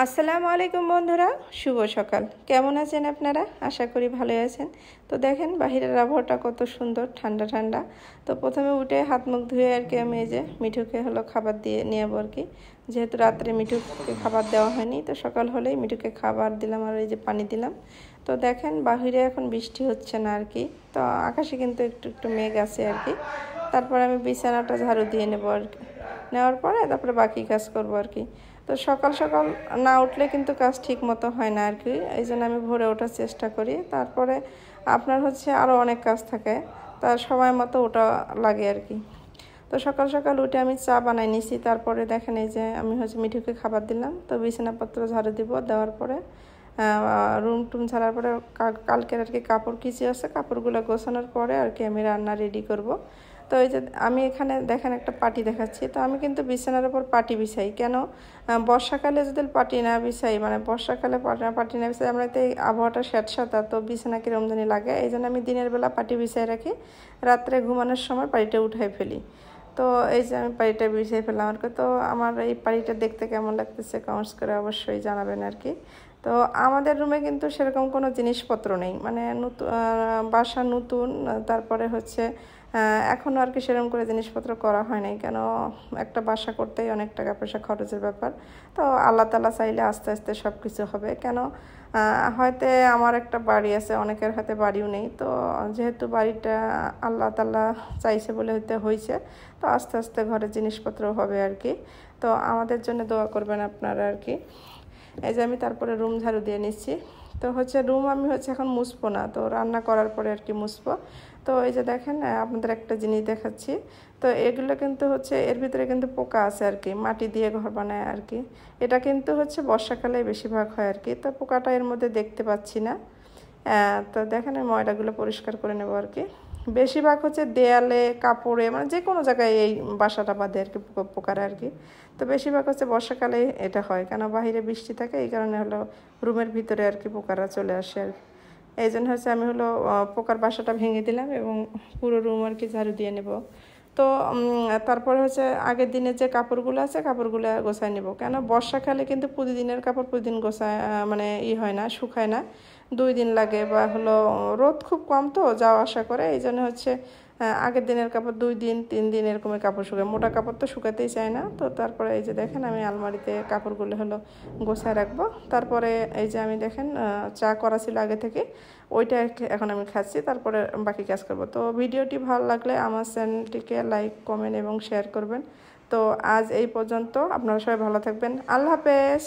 আসসালামু আলাইকুম বন্ধুরা, শুভ সকাল। কেমন আছেন আপনারা? আশা করি ভালোই আছেন। তো দেখেন বাহিরের আবহাওয়াটা কত সুন্দর, ঠান্ডা ঠান্ডা। তো প্রথমে উঠে হাত মুখ ধুয়ে আর কি আমি এই যে মিঠুকে হলো খাবার দিয়ে নিয়ে যাবো আর কি। যেহেতু রাত্রে মিঠুকে খাবার দেওয়া হয়নি, তো সকাল হলেই মিঠুকে খাবার দিলাম আর এই যে পানি দিলাম। তো দেখেন বাহিরে এখন বৃষ্টি হচ্ছে না আর কি। তো আকাশে কিন্তু একটু একটু মেঘ আছে আর কি। তারপর আমি বিছানাটা ঝাড়ু দিয়ে নেবো আর কি। নেওয়ার পরে তারপরে বাকি কাজ করবো আর কি। তো সকাল সকাল না উঠলে কিন্তু কাজ ঠিক মতো হয় না আর কি। এই জন্য আমি ভোরে ওঠার চেষ্টা করি। তারপরে আপনার হচ্ছে আরও অনেক কাজ থাকে, তার সময় মতো ওটা লাগে আর কি। তো সকাল সকাল উঠে আমি চা বানাই নিছি। তারপরে দেখেন এই যে আমি হচ্ছে মিঠুকে খাবার দিলাম। তো বিছানাপত্র ঝাড়ু দিব, দেওয়ার পরে রুম টুম ঝাড়ার পরে কালকের আর কি কাপড় কিছু আছে, কাপড়গুলো গোছানোর পরে আর কি আমি রান্না রেডি করব। তো এই যে আমি এখানে দেখেন একটা পাটি দেখাচ্ছি। তো আমি কিন্তু বিছানার উপর পাটি বিছাই কেন, বর্ষাকালে যদি পাটি না বিছাই, মানে বর্ষাকালে পাটি না বিছাই আমরা তো এই আবহাওয়াটা স্যাঁতস্যাঁতা, তো বিছানা কিরম জানি লাগে। এই জন্য আমি দিনের বেলা পাটি বিছাই রাখি, রাত্রে ঘুমানোর সময় পাটিটা উঠাই ফেলি। তো এই যে আমি পাড়িটা বিছিয়ে ফেললাম আর কি। তো আমার এই পাড়িটা দেখতে কেমন লাগতেছে কমেন্টস করে অবশ্যই জানাবেন আর কি। তো আমাদের রুমে কিন্তু সেরকম কোনো জিনিসপত্র নেই, মানে নতুন বাসা নতুন, তারপরে হচ্ছে এখনও আর কি সেরকম করে জিনিসপত্র করা হয় নাই। কেন, একটা বাসা করতেই অনেক টাকা পয়সা খরচের ব্যাপার। তো আল্লাহ তাআলা চাইলে আস্তে আস্তে সব কিছু হবে। কেন, হয়তো আমার একটা বাড়ি আছে, অনেকের হাতে বাড়িও নেই। তো যেহেতু বাড়িটা আল্লাহ তাআলা চাইছে বলে হয়েছে, তো আস্তে আস্তে ঘরের জিনিসপত্র হবে আর কি। তো আমাদের জন্য দোয়া করবেন আপনারা আর কি। এই যে আমি তারপরে রুম ঝাড়ু দিয়ে নিচ্ছি। তো হচ্ছে রুম আমি হচ্ছে এখন মুছবো না, তো রান্না করার পরে আর কি মুছবো। তো এই যে দেখেন আপনাদের একটা জিনিস দেখাচ্ছি। তো এগুলো কিন্তু হচ্ছে এর ভিতরে কিন্তু পোকা আছে আর কি, মাটি দিয়ে ঘর বানায় আর কি। এটা কিন্তু হচ্ছে বর্ষাকালে বেশিরভাগ হয় আর কি। তো পোকাটা এর মধ্যে দেখতে পাচ্ছি না। তো দেখেন আমি ময়লাগুলো পরিষ্কার করে নেবো আর কি। বেশিরভাগ হচ্ছে দেয়ালে, কাপড়ে, মানে যে কোনো জায়গায় এই বাসাটা বাঁধে আর কি পোকারা আর কি। তো বেশিরভাগ হচ্ছে বর্ষাকালে এটা হয়, কেন বাহিরে বৃষ্টি থাকে, এই কারণে হলো রুমের ভিতরে আর কি পোকারা চলে আসে আর কি। এই জন্য হচ্ছে আমি হলো পোকার বাসাটা ভেঙে দিলাম এবং পুরো রুম আর কি ঝাড়ু দিয়ে নেব। তো তারপরে হচ্ছে আগের দিনের যে কাপড়গুলো আছে কাপড়গুলো গোছায় নেব। কেন বর্ষাকালে কিন্তু প্রতিদিনের কাপড় প্রতিদিন গোছায়, মানে হয় না, শুকায় না, 2 দিন লাগে, বা হলো রোদ খুব কম তো যাওয়া আসা করে, এই জন্য হচ্ছে আগের দিনের কাপড় 2 দিন 3 দিন এরকমের কাপড় শুকায়, মোটা কাপড় তো শুকাতেই চায় না। তো তারপরে এই যে দেখেন আমি আলমারিতে কাপড়গুলো হলো গোছায় রাখবো। তারপরে এই যে আমি দেখেন চা করা ছিল আগে থেকে, ওইটা এখন আমি খাচ্ছি, তারপরে বাকি কাজ করব। তো ভিডিওটি ভালো লাগলে আমার চ্যানেলটিকে লাইক, কমেন্ট এবং শেয়ার করবেন। তো আজ এই পর্যন্ত, আপনারা সবাই ভালো থাকবেন। আল্লাহ হাফেজ।